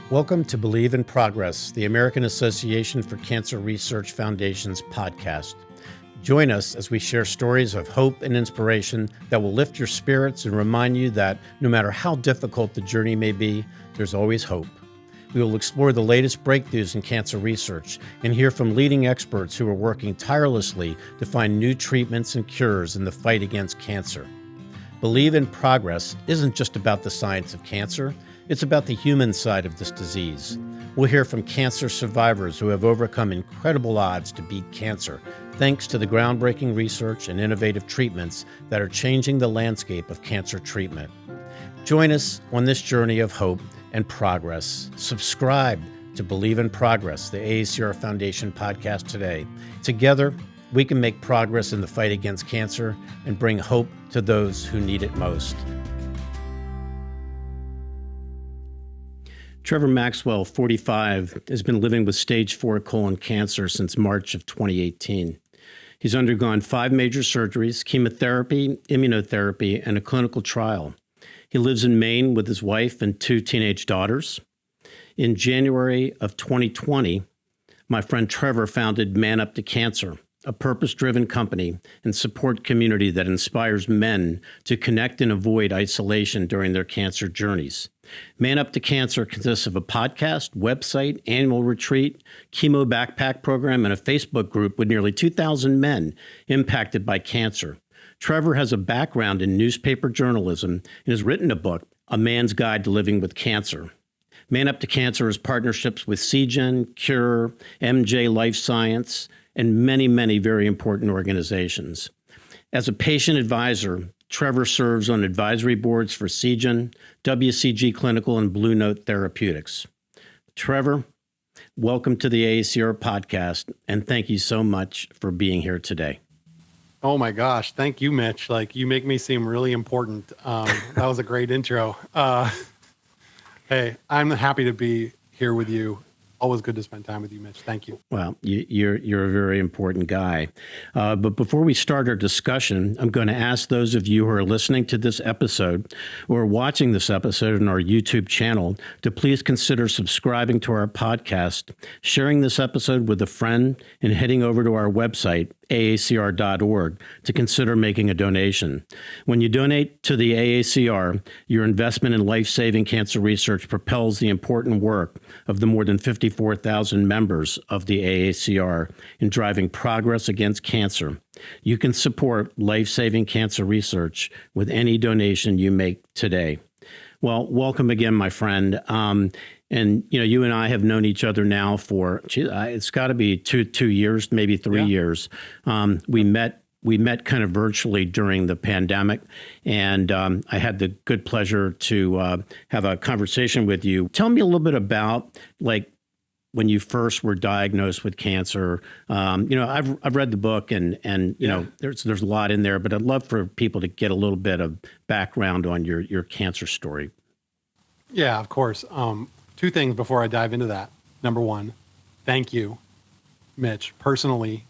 Welcome to Believe in Progress, the American Association for Cancer Research Foundation's podcast. Join us as we share stories of hope and inspiration that will lift your spirits and remind you that no matter how difficult the journey may be, there's always hope. We will explore the latest breakthroughs in cancer research and hear from leading experts who are working tirelessly to find new treatments and cures in the fight against cancer. Believe in Progress isn't just about the science of cancer, it's about the human side of this disease. We'll hear from cancer survivors who have overcome incredible odds to beat cancer, thanks to the groundbreaking research and innovative treatments that are changing the landscape of cancer treatment. Join us on this journey of hope and progress. Subscribe to Believe in Progress, the AACR Foundation podcast today. Together, we can make progress in the fight against cancer and bring hope to those who need it most. Trevor Maxwell, 45, has been living with stage 4 colon cancer since March of 2018. He's undergone 5 major surgeries, chemotherapy, immunotherapy, and a clinical trial. He lives in Maine with his wife and 2 teenage daughters. In January of 2020, my friend Trevor founded Man Up to Cancer, a purpose-driven company and support community that inspires men to connect and avoid isolation during their cancer journeys. Man Up to Cancer consists of a podcast, website, annual retreat, chemo backpack program, and a Facebook group with nearly 2,000 men impacted by cancer. Trevor has a background in newspaper journalism and has written a book, A Man's Guide to Living with Cancer. Man Up to Cancer has partnerships with CGen, Cure, MJ Life Science, and many, many very important organizations. As a patient advisor, Trevor serves on advisory boards for CGen, WCG Clinical, and Blue Note Therapeutics. Trevor, welcome to the AACR podcast, and thank you so much for being here today. Oh my gosh, thank you, Mitch. You make me seem really important. That was a great intro. Hey, I'm happy to be here with you. Always good to spend time with you, Mitch. Thank you. Well, you're a very important guy. But before we start our discussion, I'm going to ask those of you who are listening to this episode or watching this episode on our YouTube channel to please consider subscribing to our podcast, sharing this episode with a friend, and heading over to our website, aacr.org, to consider making a donation. When you donate to the AACR, your investment in life-saving cancer research propels the important work of the more than 54,000 members of the AACR in driving progress against cancer. You can support life-saving cancer research with any donation you make today. Well, welcome again, my friend. And you and I have known each other now for it's got to be two years, maybe 3 years. We met kind of virtually during the pandemic, and I had the good pleasure to have a conversation with you. Tell me a little bit about when you first were diagnosed with cancer. I've read the book, and there's a lot in there, but I'd love for people to get a little bit of background on your cancer story. Yeah, of course. 2 things before I dive into that. Number 1, thank you, Mitch, personally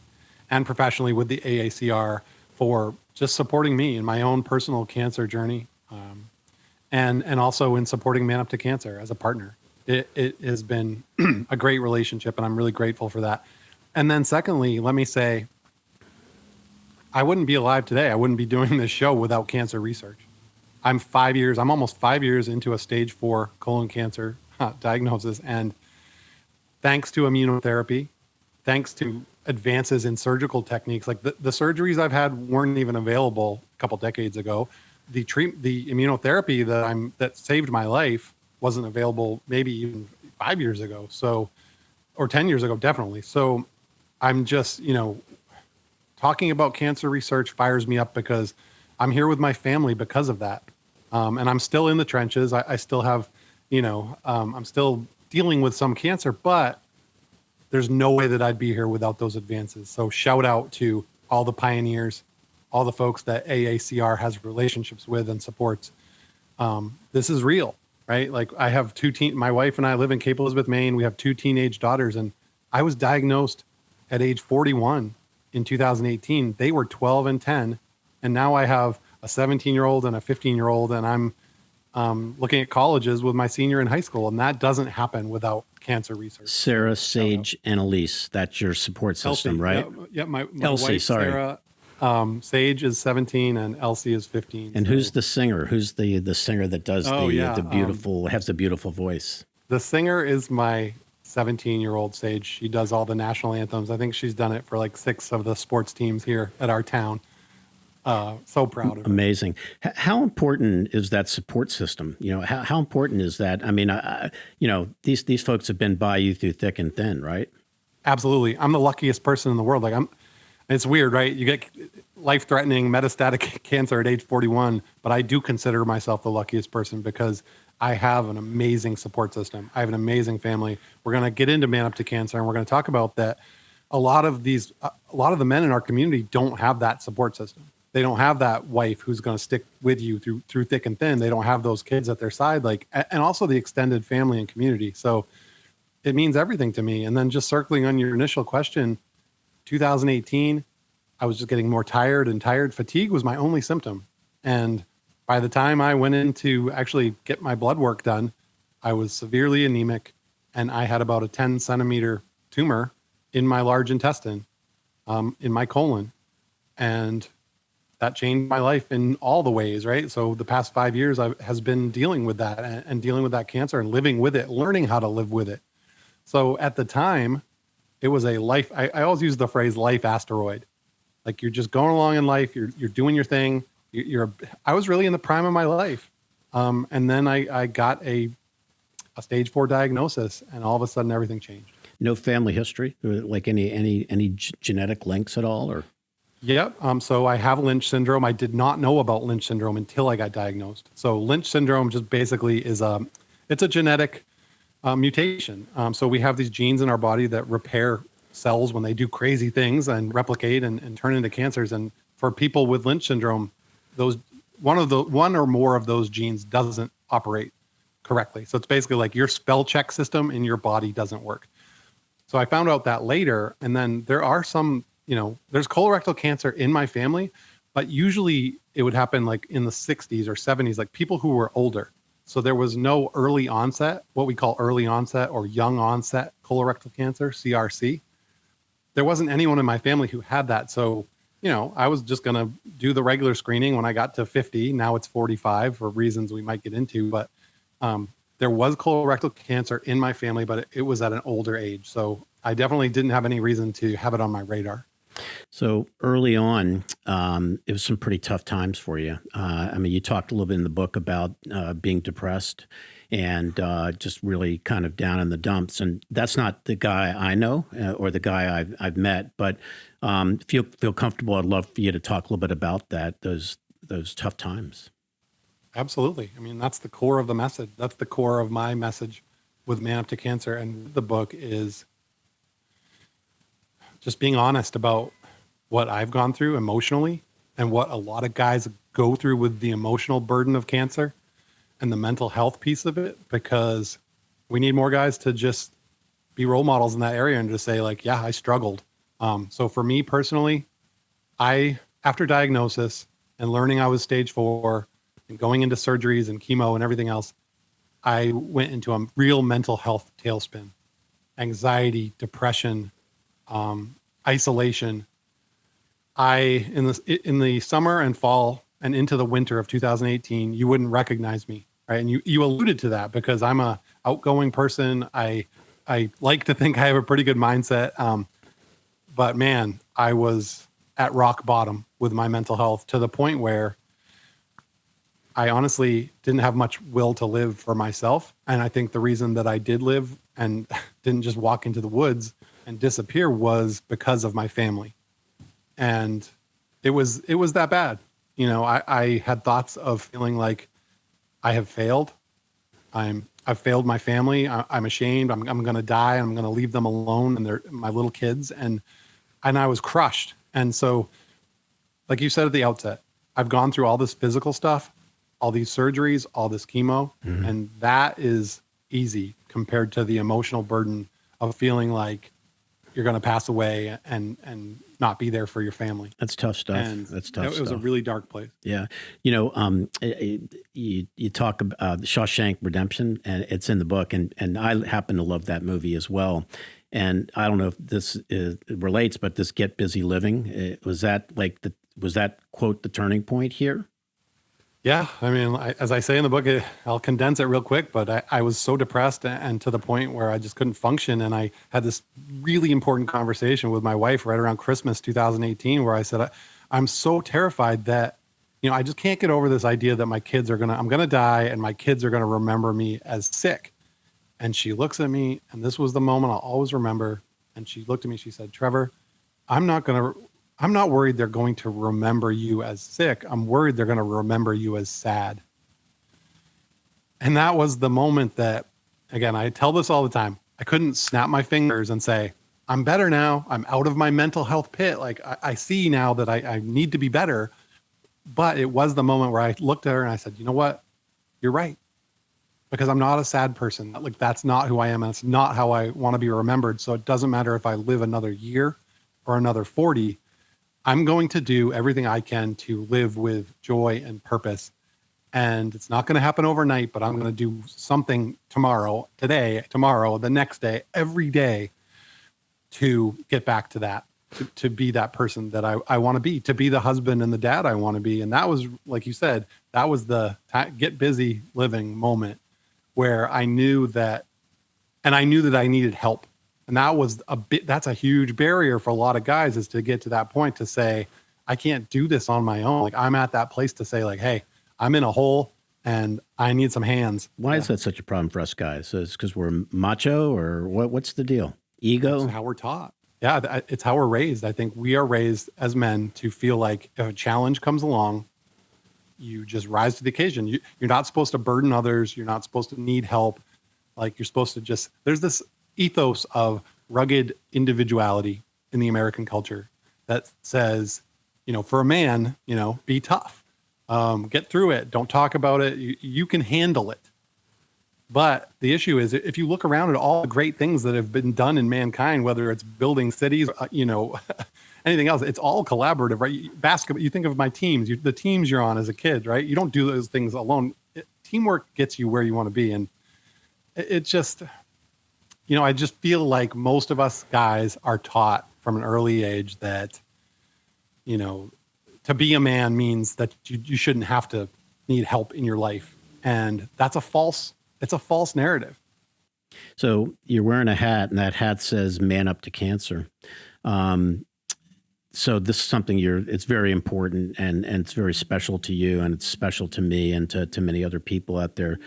and professionally with the AACR for just supporting me in my own personal cancer journey, and also in supporting Man Up to Cancer as a partner. It has been a great relationship, and I'm really grateful for that. And then secondly, let me say, I wouldn't be alive today. I wouldn't be doing this show without cancer research. I'm almost 5 years into a stage 4 colon cancer diagnosis. And thanks to immunotherapy, thanks to advances in surgical techniques, like the surgeries I've had weren't even available a couple decades ago. The immunotherapy that saved my life wasn't available maybe even 5 years ago. Or 10 years ago, definitely. So I'm just, talking about cancer research fires me up because I'm here with my family because of that. And I'm still in the trenches. I still have, I'm still dealing with some cancer, but there's no way that I'd be here without those advances. So shout out to all the pioneers, all the folks that AACR has relationships with and supports. This is real, right? I have my wife and I live in Cape Elizabeth, Maine. We have 2 teenage daughters, and I was diagnosed at age 41 in 2018. They were 12 and 10. And now I have a 17-year-old and a 15-year-old, and I'm looking at colleges with my senior in high school, and that doesn't happen without cancer research. Sarah, Sage, and Elise. That's your support system, Elsie, right? yeah, my Elsie, wife, sorry. Sarah, Sage is 17 and Elsie is 15. And so. who's the singer? Who's the singer that does the beautiful, has the beautiful voice? The singer is my 17-year-old Sage. She does all the national anthems. I think she's done it for like 6 of the sports teams here at our town. So proud of her. Amazing. How important is that support system? You know, how important is that? I mean, you know, these folks have been by you through thick and thin, right? Absolutely. I'm the luckiest person in the world. It's weird, right? You get life-threatening metastatic cancer at age 41, but I do consider myself the luckiest person because I have an amazing support system. I have an amazing family. We're going to get into Man Up to Cancer, and we're going to talk about that. A lot of the men in our community don't have that support system. They don't have that wife who's going to stick with you through thick and thin. They don't have those kids at their side, and also the extended family and community. So it means everything to me. And then just circling on your initial question, 2018, I was just getting more tired and tired. Fatigue was my only symptom. And by the time I went in to actually get my blood work done, I was severely anemic, and I had about a 10 centimeter tumor in my large intestine, in my colon. And that changed my life in all the ways, right? So the past 5 years has been dealing with that and dealing with that cancer and living with it, learning how to live with it. So at the time, it was a life. I always use the phrase life asteroid. Like you're just going along in life. You're doing your thing. I was really in the prime of my life. And then I got a stage 4 diagnosis, and all of a sudden everything changed. No family history, like any genetic links at all, or? Yep. So I have Lynch syndrome. I did not know about Lynch syndrome until I got diagnosed. So Lynch syndrome just basically is it's a genetic mutation. So we have these genes in our body that repair cells when they do crazy things and replicate and turn into cancers. And for people with Lynch syndrome, one or more of those genes doesn't operate correctly. So it's basically like your spell check system in your body doesn't work. So I found out that later, and then there are some, there's colorectal cancer in my family, but usually it would happen like in the 60s or 70s, like people who were older. So there was no early onset, what we call early onset or young onset colorectal cancer, CRC. There wasn't anyone in my family who had that. So, I was just going to do the regular screening when I got to 50. Now it's 45 for reasons we might get into. But there was colorectal cancer in my family, but it was at an older age. So I definitely didn't have any reason to have it on my radar. So early on, it was some pretty tough times for you. I mean, you talked a little bit in the book about being depressed and just really kind of down in the dumps. And that's not the guy I know or the guy I've met, but feel comfortable. I'd love for you to talk a little bit about that, those tough times. Absolutely. I mean, that's the core of the message. That's the core of my message with Man Up to Cancer. And the book is just being honest about what I've gone through emotionally and what a lot of guys go through with the emotional burden of cancer and the mental health piece of it, because we need more guys to just be role models in that area and just say like, yeah, I struggled. So for me personally, after diagnosis and learning I was stage 4 and going into surgeries and chemo and everything else, I went into a real mental health tailspin, anxiety, depression, isolation. In the summer and fall and into the winter of 2018, you wouldn't recognize me, right? And you alluded to that because I'm a outgoing person. I like to think I have a pretty good mindset. But man, I was at rock bottom with my mental health to the point where I honestly didn't have much will to live for myself. And I think the reason that I did live and didn't just walk into the woods and disappear was because of my family. And it was that bad. I had thoughts of feeling like I have failed. I've failed my family. I'm ashamed. I'm going to die. I'm going to leave them alone and my little kids. And I was crushed. And so, like you said at the outset, I've gone through all this physical stuff, all these surgeries, all this chemo, and that is easy compared to the emotional burden of feeling like you're going to pass away and not be there for your family. That's tough stuff. And That's tough it was a stuff. really dark place. Yeah. You talk about the Shawshank Redemption, and it's in the book, and I happen to love that movie as well. And I don't know if this relates, but this Get Busy Living, was that quote the turning point here? Yeah, I mean, as I say in the book, I'll condense it real quick, but I was so depressed and to the point where I just couldn't function. And I had this really important conversation with my wife right around Christmas 2018, where I said, I'm so terrified that, I just can't get over this idea that I'm going to die and my kids are going to remember me as sick. And she looks at me, and this was the moment I'll always remember. And she looked at me, she said, Trevor, I'm not worried they're going to remember you as sick. I'm worried they're going to remember you as sad. And that was the moment that, again, I tell this all the time. I couldn't snap my fingers and say, I'm better now. I'm out of my mental health pit. Like I see now that I need to be better. But it was the moment where I looked at her and I said, you know what? You're right. Because I'm not a sad person. Like that's not who I am. And it's not how I want to be remembered. So it doesn't matter if I live another year or another 40. I'm going to do everything I can to live with joy and purpose. And it's not going to happen overnight, but I'm going to do something tomorrow, the next day, every day to get back to that, to be that person that I want to be the husband and the dad I want to be. And that was, like you said, that was the get busy living moment where I knew that I needed help. And that was that's a huge barrier for a lot of guys, is to get to that point to say, I can't do this on my own. Like I'm at that place to say like, hey, I'm in a hole and I need some hands. Why is that such a problem for us guys? Is it because we're macho, or what's the deal? Ego? That's how we're taught. Yeah, it's how we're raised. I think we are raised as men to feel like if a challenge comes along, you just rise to the occasion. You're not supposed to burden others. You're not supposed to need help. Like you're supposed to there's this ethos of rugged individuality in the American culture that says, for a man, be tough, get through it. Don't talk about it. You can handle it. But the issue is, if you look around at all the great things that have been done in mankind, whether it's building cities, anything else, it's all collaborative, right? Basketball, you think of my teams, the teams you're on as a kid, right? You don't do those things alone. Teamwork gets you where you want to be. And it just, I just feel like most of us guys are taught from an early age that, to be a man means that you shouldn't have to need help in your life. And it's a false narrative. So you're wearing a hat, and that hat says "Man Up to Cancer." So this is something it's very important, and it's very special to you, and it's special to me and to many other people out there.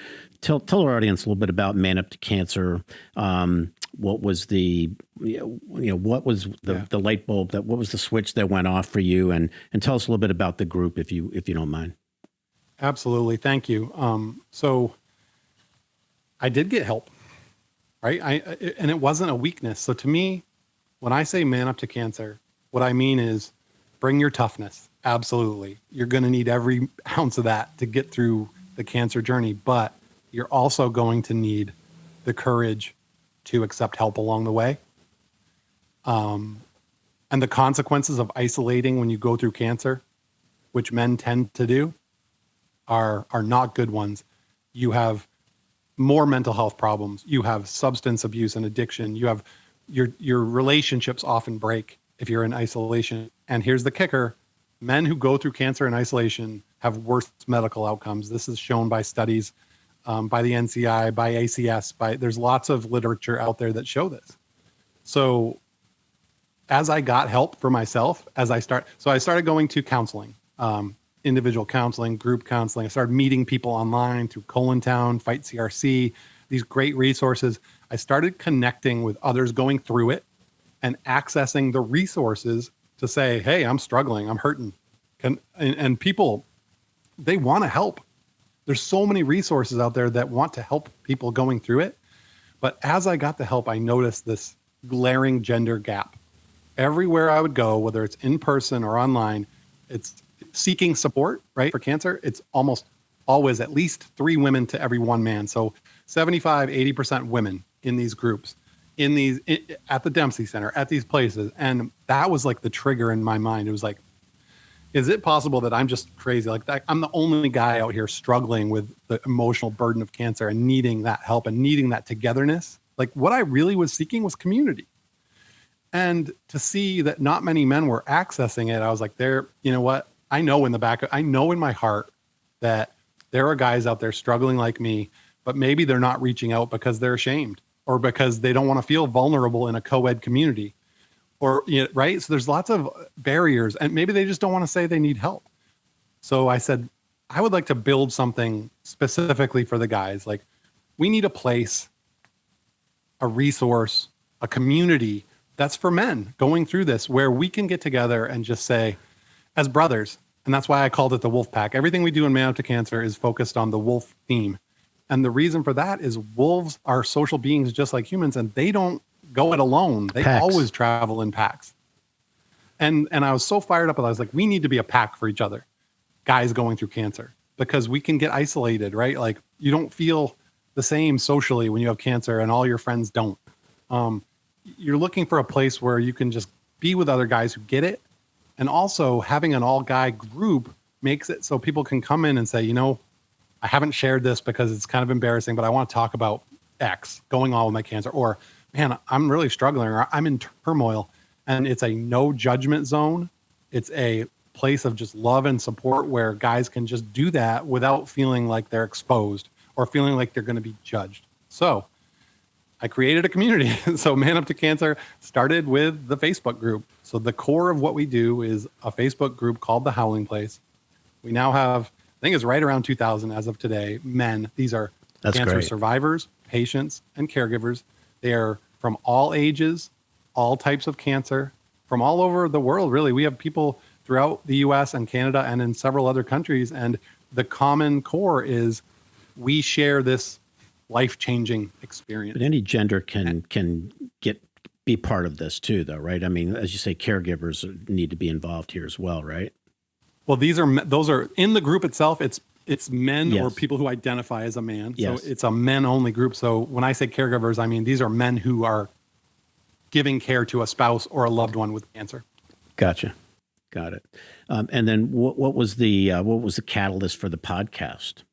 Tell our audience a little bit about Man Up to Cancer. What was what was the light bulb what was the switch that went off for you, and tell us a little bit about the group if you don't mind. Absolutely. Thank you. So I did get help, right? And it wasn't a weakness. So to me, when I say Man Up to Cancer, what I mean is bring your toughness. Absolutely. You're going to need every ounce of that to get through the cancer journey, but you're also going to need the courage to accept help along the way. And the consequences of isolating when you go through cancer, which men tend to do, are not good ones. You have more mental health problems. You have substance abuse and addiction. You have your relationships often break if you're in isolation. And here's the kicker: men who go through cancer in isolation have worse medical outcomes. This is shown by studies by the NCI, by ACS, there's lots of literature out there that show this. So as I got help for myself, I started going to counseling, individual counseling, group counseling. I started meeting people online through Town, Fight CRC, these great resources. I started connecting with others going through it and accessing the resources to say, hey, I'm struggling, I'm hurting. And people, they want to help. There's so many resources out there that want to help people going through it. But as I got the help, I noticed this glaring gender gap. Everywhere I would go, whether it's in person or online, it's seeking support, right? For cancer, it's almost always at least 3 women to every 1 man. So 75, 80% women in these groups. at the Dempsey Center, at these places. And that was like the trigger in my mind. It was like, is it possible that I'm just crazy? Like that, I'm the only guy out here struggling with the emotional burden of cancer and needing that help and needing that togetherness. Like what I really was seeking was community. And to see that not many men were accessing it, I was like, you know what? I know in my heart that there are guys out there struggling like me, but maybe they're not reaching out because they're ashamed or because they don't want to feel vulnerable in a co-ed community or, right? So there's lots of barriers and maybe they just don't want to say they need help. So I said, I would like to build something specifically for the guys. Like we need a place, a resource, a community that's for men going through this, where we can get together and just say, as brothers, and that's why I called it the Wolf Pack. Everything we do in Man Up to Cancer is focused on the wolf theme. And the reason for that is wolves are social beings just like humans, and they don't go it alone. They always travel in packs. And I was so fired up. I was like, we need to be a pack for each other, guys going through cancer, because we can get isolated, right? Like you don't feel the same socially when you have cancer and all your friends don't. You're looking for a place where you can just be with other guys who get it. And also having an all guy group makes it so people can come in and say, I haven't shared this because it's kind of embarrassing, but I want to talk about X going on with my cancer, or man, I'm really struggling, or I'm in turmoil. And it's a no judgment zone. It's a place of just love and support where guys can just do that without feeling like they're exposed or feeling like they're going to be judged. So I created a community. So Man Up to Cancer started with the Facebook group. So the core of what we do is a Facebook group called The Howling Place. We now have, I think it's right around 2,000 as of today, men. These are cancer survivors, patients, and caregivers. They are from all ages, all types of cancer, from all over the world, really. We have people throughout the US and Canada and in several other countries. And the common core is we share this life-changing experience. But any gender can be part of this too, though, right? I mean, as you say, caregivers need to be involved here as well, right? Well, those are in the group itself. It's men or people who identify as a man. Yes. So it's a men-only group. So when I say caregivers, I mean these are men who are giving care to a spouse or a loved one with cancer. Gotcha. Got it. And then what was the catalyst for the podcast?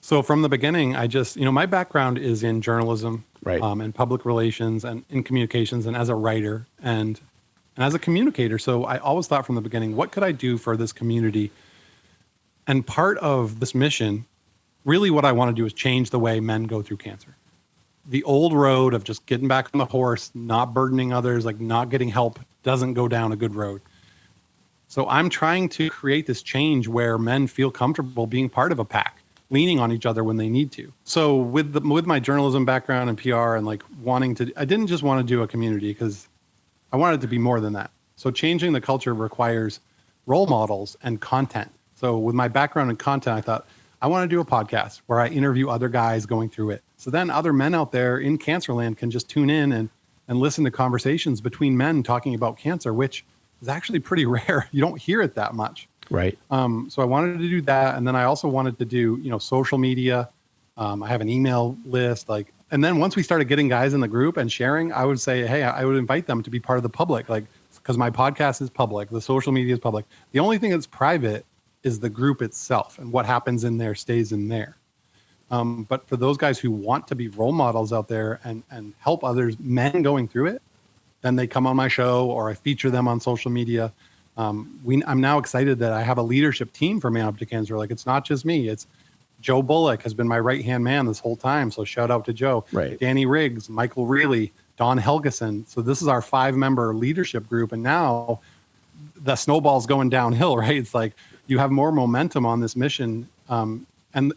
So from the beginning, I just, my background is in journalism, right, and public relations and in communications and as a writer and as a communicator. So I always thought from the beginning, what could I do for this community? And part of this mission, really what I want to do is change the way men go through cancer. The old road of just getting back on the horse, not burdening others, like not getting help, doesn't go down a good road. So I'm trying to create this change where men feel comfortable being part of a pack, leaning on each other when they need to. So with my journalism background and PR and like I didn't just want to do a community because I wanted it to be more than that. So changing the culture requires role models and content. So with my background in content, I thought I want to do a podcast where I interview other guys going through it. So then other men out there in Cancerland can just tune in and listen to conversations between men talking about cancer, which is actually pretty rare. You don't hear it that much. Right. So I wanted to do that. And then I also wanted to do, social media. I have an email list, and then once we started getting guys in the group and sharing, I would say, hey, I would invite them to be part of the public, because my podcast is public, the social media is public. The only thing that's private is the group itself, and what happens in there stays in there. But for those guys who want to be role models out there and help others, men going through it, then they come on my show or I feature them on social media. I'm now excited that I have a leadership team for Man Up to Cancer. Like, it's not just me. It's Joe Bullock has been my right-hand man this whole time. So shout out to Joe. Right. Danny Riggs, Michael Reilly, Don Helgeson. So this is our 5-member leadership group. And now the snowball's going downhill, right? It's like you have more momentum on this mission. And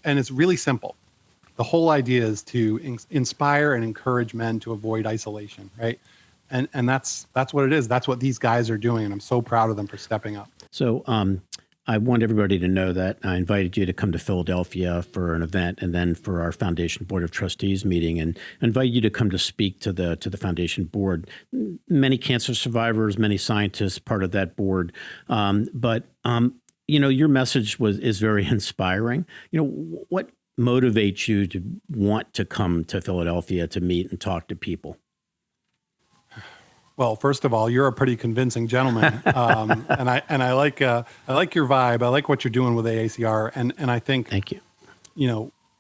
it's really simple. The whole idea is to inspire and encourage men to avoid isolation, right? And that's what it is. That's what these guys are doing. And I'm so proud of them for stepping up. So I want everybody to know that I invited you to come to Philadelphia for an event and then for our Foundation Board of Trustees meeting, and invite you to come to speak to the Foundation Board. Many cancer survivors, many scientists, part of that board. But your message is very inspiring. What motivates you to want to come to Philadelphia to meet and talk to people? Well, first of all, you're a pretty convincing gentleman, and I like your vibe. I like what you're doing with AACR, and I think, Thank you.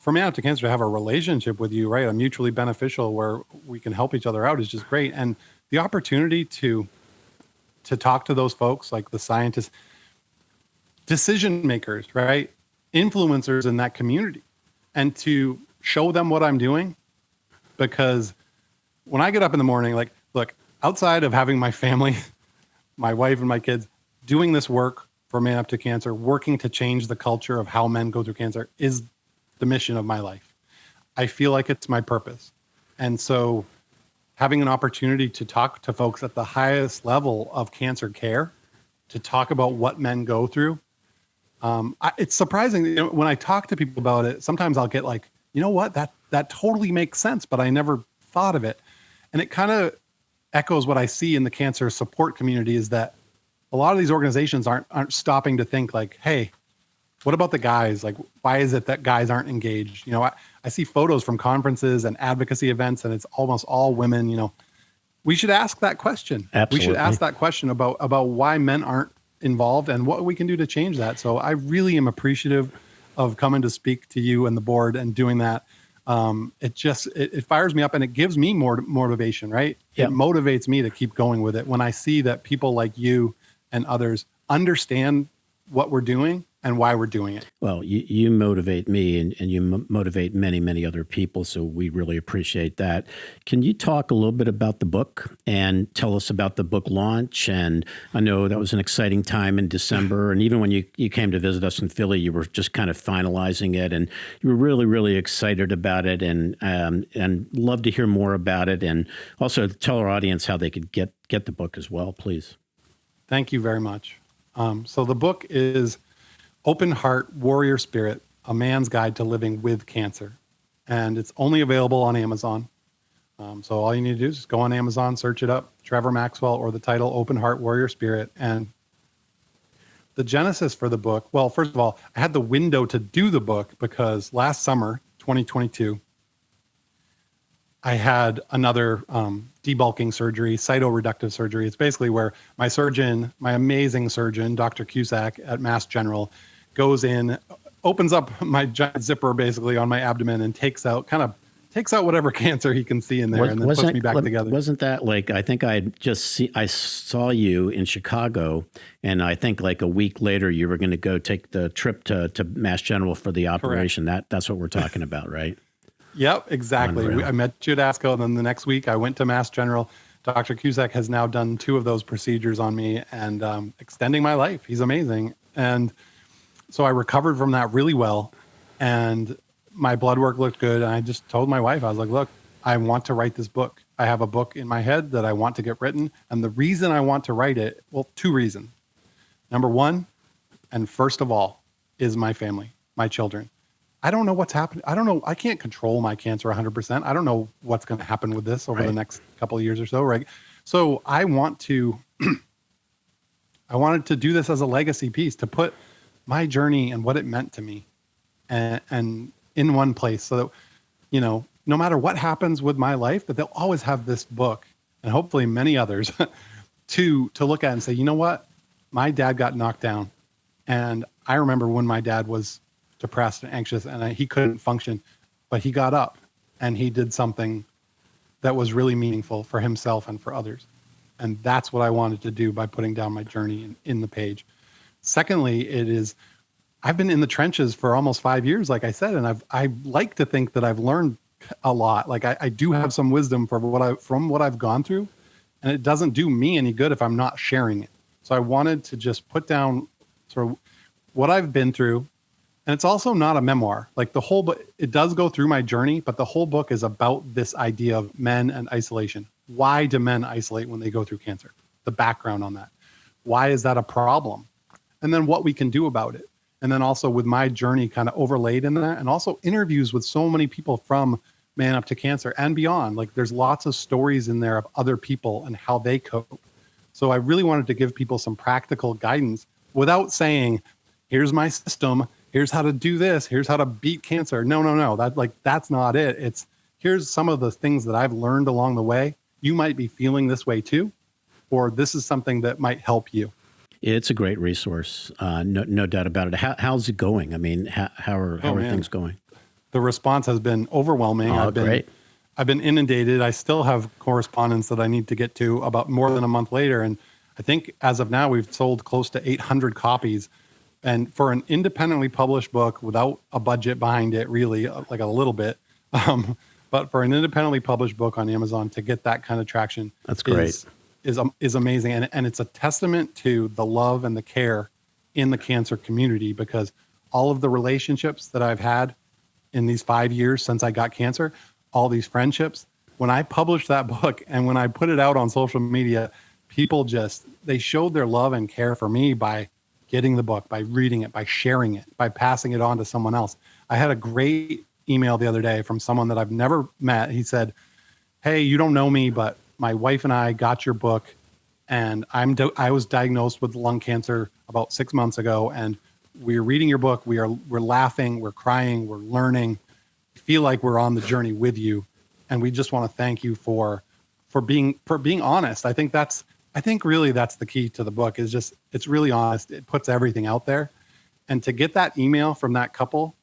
For Man Up to Cancer to have a relationship with you, right, a mutually beneficial where we can help each other out is just great, and the opportunity to talk to those folks, like the scientists, decision makers, right, influencers in that community, and to show them what I'm doing, because when I get up in the morning, like, look, outside of having my family, my wife and my kids, doing this work for Man Up to Cancer, working to change the culture of how men go through cancer is the mission of my life. I feel like it's my purpose. And so having an opportunity to talk to folks at the highest level of cancer care, to talk about what men go through, it's surprising. When I talk to people about it, sometimes I'll get like, you know what, that totally makes sense, but I never thought of it. And it kind of echoes what I see in the cancer support community, is that a lot of these organizations aren't stopping to think like, hey, what about the guys? Like, why is it that guys aren't engaged? I see photos from conferences and advocacy events, and it's almost all women. We should ask that question. Absolutely. We should ask that question about why men aren't involved and what we can do to change that. So I really am appreciative of coming to speak to you and the board and doing that. It fires me up, and it gives me more motivation, right? Yep. It motivates me to keep going with it when I see that people like you and others understand what we're doing and why we're doing it. Well, you motivate me, and you motivate many, many other people. So we really appreciate that. Can you talk a little bit about the book and tell us about the book launch? And I know that was an exciting time in December. And even when you came to visit us in Philly, you were just kind of finalizing it, and you were really, really excited about it, and love to hear more about it. And also tell our audience how they could get the book as well, please. Thank you very much. So the book is Open Heart, Warrior Spirit, A Man's Guide to Living with Cancer. And it's only available on Amazon. So all you need to do is just go on Amazon, search it up, Trevor Maxwell, or the title, Open Heart, Warrior Spirit. And the genesis for the book, well, first of all, I had the window to do the book because last summer, 2022, I had another debulking surgery, cytoreductive surgery. It's basically where my surgeon, my amazing surgeon, Dr. Cusack at Mass General, goes in, opens up my giant zipper basically on my abdomen, and takes out whatever cancer he can see in there, and then puts me back together. Wasn't that like, I think I saw you in Chicago, and I think like a week later you were going to go take the trip to Mass General for the operation. That's what we're talking about, right? Yep, exactly. I met you at ASCO, and then the next week I went to Mass General. Dr. Cusack has now done 2 of those procedures on me, and extending my life. He's amazing. And so I recovered from that really well, and my blood work looked good. And I just told my wife, I was like, look, I want to write this book. I have a book in my head that I want to get written. And the reason I want to write it, well, 2 reasons. Number 1, and first of all, is my family, my children. I don't know what's happening. I don't know. I can't control my cancer 100%. I don't know what's going to happen with this over the next couple of years or so, right? So I wanted to do this as a legacy piece, to put my journey and what it meant to me and in one place, so that, no matter what happens with my life, that they'll always have this book, and hopefully many others, to look at and say, you know what? My dad got knocked down. And I remember when my dad was depressed and anxious, and he couldn't function, but he got up and he did something that was really meaningful for himself and for others. And that's what I wanted to do by putting down my journey in the page. Secondly, I've been in the trenches for almost 5 years, like I said, and I like to think that I've learned a lot. Like I do have some wisdom from what I've gone through, and it doesn't do me any good if I'm not sharing it. So I wanted to just put down sort of what I've been through. And it's also not a memoir. Like the whole book, it does go through my journey, but the whole book is about this idea of men and isolation. Why do men isolate when they go through cancer? The background on that. Why is that a problem? And then what we can do about it. And then also with my journey kind of overlaid in that, and also interviews with so many people from Man Up to Cancer and beyond. Like there's lots of stories in there of other people and how they cope. So I really wanted to give people some practical guidance without saying, here's my system, here's how to do this. Here's how to beat cancer. No. That's not it. It's here's some of the things that I've learned along the way. You might be feeling this way too, or this is something that might help you. It's a great resource. No doubt about it. How's it going? I mean, how are things going? The response has been overwhelming. Oh, great. I've been inundated. I still have correspondence that I need to get to about more than a month later. And I think as of now, we've sold close to 800 copies. And for an independently published book without a budget behind it, really, like a little bit, but for an independently published book on Amazon to get that kind of traction, that's great. Is amazing. And it's a testament to the love and the care in the cancer community, because all of the relationships that I've had in these 5 years since I got cancer, all these friendships, when I published that book and when I put it out on social media, people they showed their love and care for me by getting the book, by reading it, by sharing it, by passing it on to someone else. I had a great email the other day from someone that I've never met. He said, "Hey, you don't know me, but my wife and I got your book, and I was diagnosed with lung cancer about 6 months ago, and we're reading your book. We're laughing, we're crying, we're learning. We feel like we're on the journey with you, and we just want to thank you for being honest." I think really that's the key to the book, is just it's really honest. It puts everything out there, and to get that email from that couple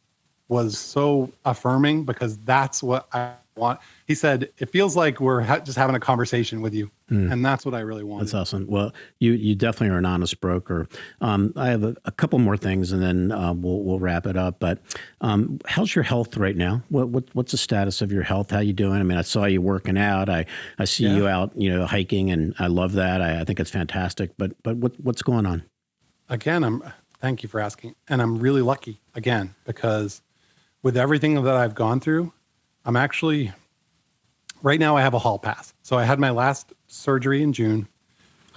was so affirming, because that's what I want. He said, "It feels like we're just having a conversation with you." And that's what I really want. That's awesome. Well, you definitely are an honest broker. I have a couple more things, and then we'll wrap it up. But how's your health right now? What's the status of your health? How you doing? I mean, I saw you working out. I see you out, hiking, and I love that. I think it's fantastic. But what's going on? Again, thank you for asking. And I'm really lucky again, because with everything that I've gone through, I'm actually, right now I have a hall pass. So I had my last surgery in June.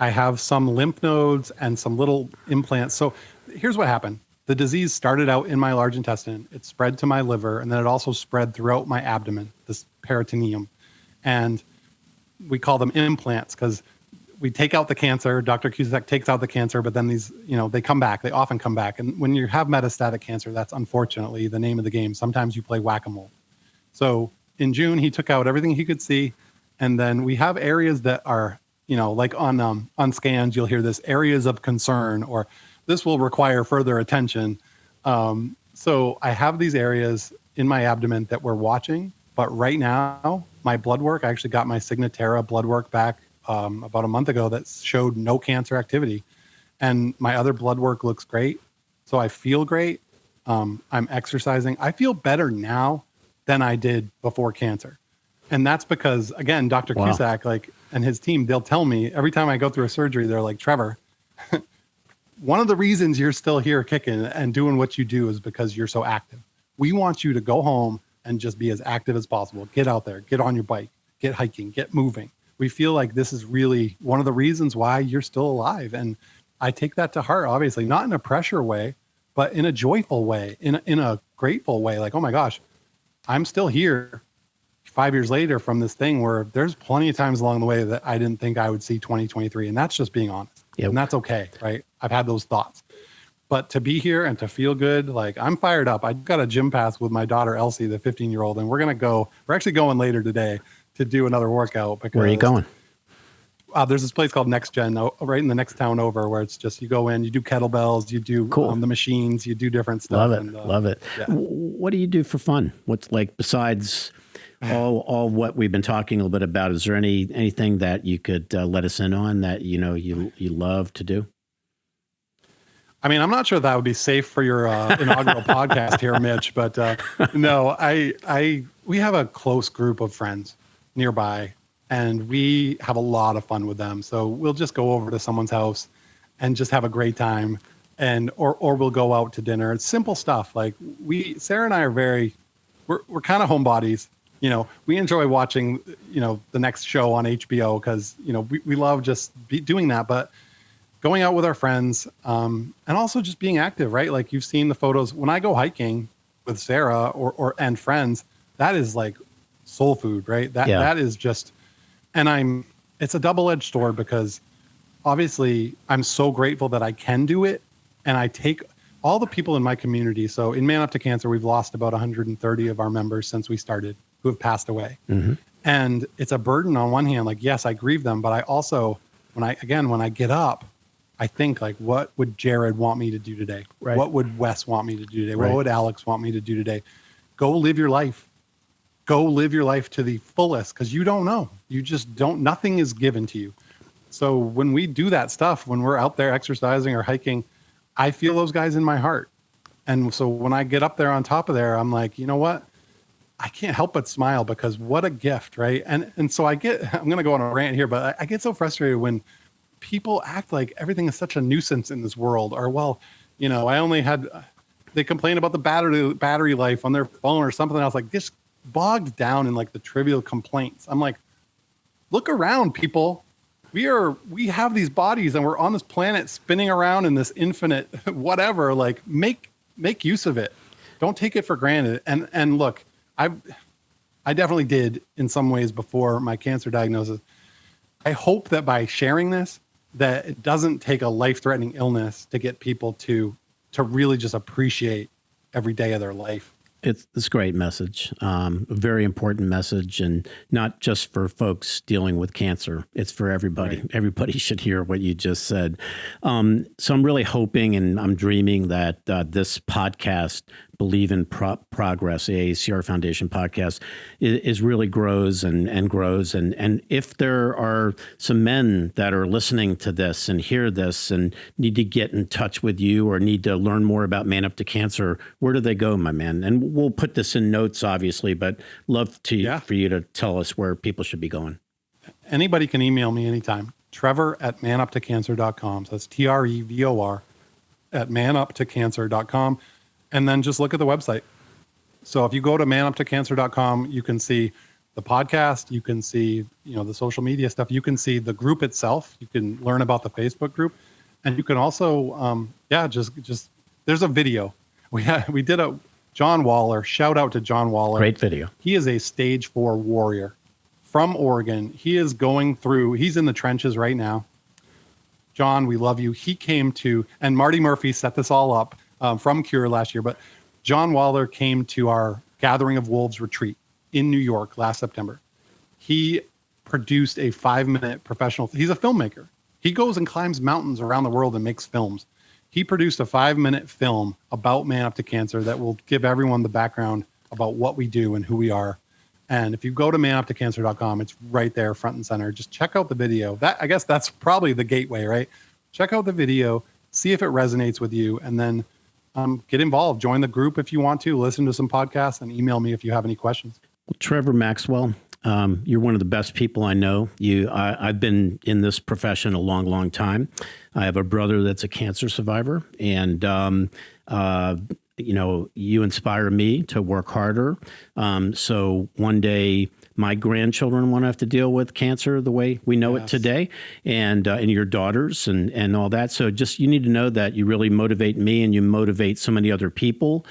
I have some lymph nodes and some little implants. So here's what happened. The disease started out in my large intestine. It spread to my liver, and then it also spread throughout my abdomen, this peritoneum. And we call them implants because we take out the cancer. Dr. Cusack takes out the cancer, but then these, they come back. They often come back. And when you have metastatic cancer, that's unfortunately the name of the game. Sometimes you play whack-a-mole. So in June, he took out everything he could see. And then we have areas that are, like on scans, you'll hear this areas of concern, or this will require further attention. So I have these areas in my abdomen that we're watching. But right now, my blood work, I actually got my Signatera blood work back about a month ago that showed no cancer activity. And my other blood work looks great. So I feel great. I'm exercising. I feel better now than I did before cancer. And that's because, again, Dr. Wow. Cusack, and his team, they'll tell me every time I go through a surgery, they're like, "Trevor, one of the reasons you're still here kicking and doing what you do is because you're so active. We want you to go home and just be as active as possible. Get out there, get on your bike, get hiking, get moving. We feel like this is really one of the reasons why you're still alive." And I take that to heart, obviously, not in a pressure way, but in a joyful way, in a grateful way. Like, oh my gosh, I'm still here 5 years later from this thing where there's plenty of times along the way that I didn't think I would see 2023. And that's just being honest. Yep. And that's okay, right? I've had those thoughts. But to be here and to feel good, I'm fired up. I got a gym pass with my daughter, Elsie, the 15-year-old, and we're actually going later today to do another workout. Because, where are you going? There's this place called Next Gen right in the next town over, where it's just, you go in, you do kettlebells, you do the machines, you do different stuff. Love it. Yeah. What do you do for fun? What's besides all what we've been talking a little bit about? Is there anything that you could let us in on that you love to do? I mean, I'm not sure that would be safe for your inaugural podcast here, Mitch, but no, we have a close group of friends nearby, and we have a lot of fun with them. So we'll just go over to someone's house and just have a great time, or we'll go out to dinner. It's simple stuff. Sarah and I are we're kind of homebodies. We enjoy watching, the next show on HBO because, we love just doing that. But going out with our friends, and also just being active, right? Like, you've seen the photos. When I go hiking with Sarah and friends, that is like soul food, right? That is just, and it's a double-edged sword, because obviously I'm so grateful that I can do it. And I take all the people in my community. So in Man Up to Cancer, we've lost about 130 of our members since we started who have passed away. Mm-hmm. And it's a burden on one hand, like, yes, I grieve them, but I also, when I get up, I think like, what would Jared want me to do today? Right. What would Wes want me to do today? Right. What would Alex want me to do today? Go live your life. Go live your life to the fullest, because you don't know. You just don't, nothing is given to you. So when we do that stuff, when we're out there exercising or hiking, I feel those guys in my heart. And so when I get up there on top of there, I'm like, you know what? I can't help but smile, because what a gift, right? And so I'm going to go on a rant here, but I get so frustrated when people act like everything is such a nuisance in this world, or, well, you know, they complain about the battery life on their phone or something else, like this bogged down in like the trivial complaints. I'm like, look around, people. We have these bodies and we're on this planet spinning around in this infinite whatever, like make use of it. Don't take it for granted. And look, I definitely did in some ways before my cancer diagnosis. I hope that by sharing this, that it doesn't take a life-threatening illness to get people to really just appreciate every day of their life. It's a great message, a very important message, and not just for folks dealing with cancer. It's for everybody. Right. Everybody should hear what you just said. So I'm really hoping and I'm dreaming that this podcast, Believe in Progress, the AACR Foundation podcast, is really grows and grows. And if there are some men that are listening to this and hear this and need to get in touch with you or need to learn more about Man Up to Cancer, where do they go, my man? And we'll put this in notes, obviously, but love for you to tell us where people should be going. Anybody can email me anytime. Trevor@manuptocancer.com. So that's TREVOR at manuptocancer.com. And then just look at the website. So if you go to manuptocancer.com, you can see the podcast, you can see, you know, the social media stuff, you can see the group itself, you can learn about the Facebook group, and you can also, just there's a video. We did a John Waller, shout out to John Waller. Great video. He is a stage 4 warrior from Oregon. He's in the trenches right now. John, we love you. He came to, and Marty Murphy set this all up. From Cure last year, but John Waller came to our Gathering of Wolves retreat in New York last September. He produced a 5-minute professional. He's a filmmaker. He goes and climbs mountains around the world and makes films. He produced a 5-minute film about Man Up to Cancer that will give everyone the background about what we do and who we are. And if you go to manuptocancer.com, it's right there, front and center. Just check out the video. I guess that's probably the gateway, right? Check out the video, see if it resonates with you, and then get involved. Join the group if you want to. Listen to some podcasts and email me if you have any questions. Well, Trevor Maxwell, you're one of the best people I know. I've been in this profession a long, long time. I have a brother that's a cancer survivor, and you inspire me to work harder. So one day my grandchildren won't have to deal with cancer the way we know it today, and your daughters and all that. So just, you need to know that you really motivate me and you motivate so many other people.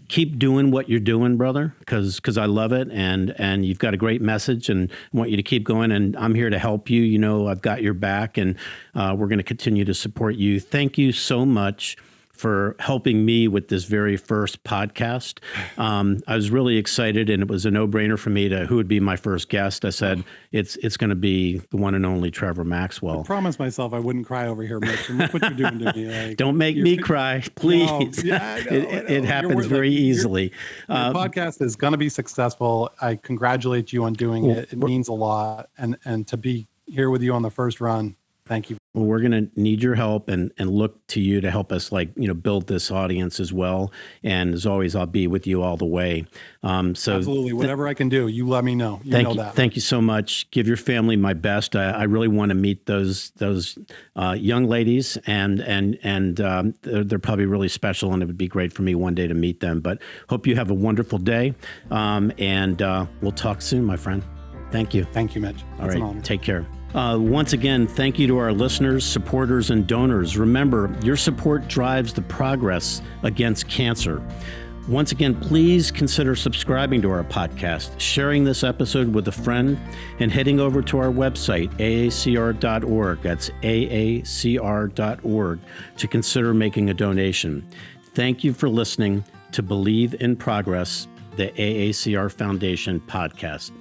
Keep doing what you're doing, brother, because I love it, and you've got a great message, and I want you to keep going, and I'm here to help you. You know, I've got your back, and we're going to continue to support you. Thank you so much for helping me with this very first podcast. I was really excited, and it was a no-brainer for me who would be my first guest. I said, it's going to be the one and only Trevor Maxwell. I promised myself I wouldn't cry over here, Mitch. And look what you're doing to me. Like, don't make me cry, please. No, yeah, I know. It happens very easily. Your podcast is going to be successful. I congratulate you on doing it. It means a lot. And to be here with you on the first run, thank you. Well, we're going to need your help and look to you to help us, build this audience as well. And as always, I'll be with you all the way. So absolutely, whatever I can do, you let me know. You know that. Thank you so much. Give your family my best. I really want to meet those young ladies, and they're probably really special, and it would be great for me one day to meet them. But hope you have a wonderful day, and we'll talk soon, my friend. Thank you. Thank you, Mitch. All right, take care. Once again, thank you to our listeners, supporters, and donors. Remember, your support drives the progress against cancer. Once again, please consider subscribing to our podcast, sharing this episode with a friend, and heading over to our website, aacr.org. That's aacr.org to consider making a donation. Thank you for listening to Believe in Progress, the AACR Foundation podcast.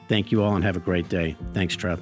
Thank you all and have a great day. Thanks, Trev.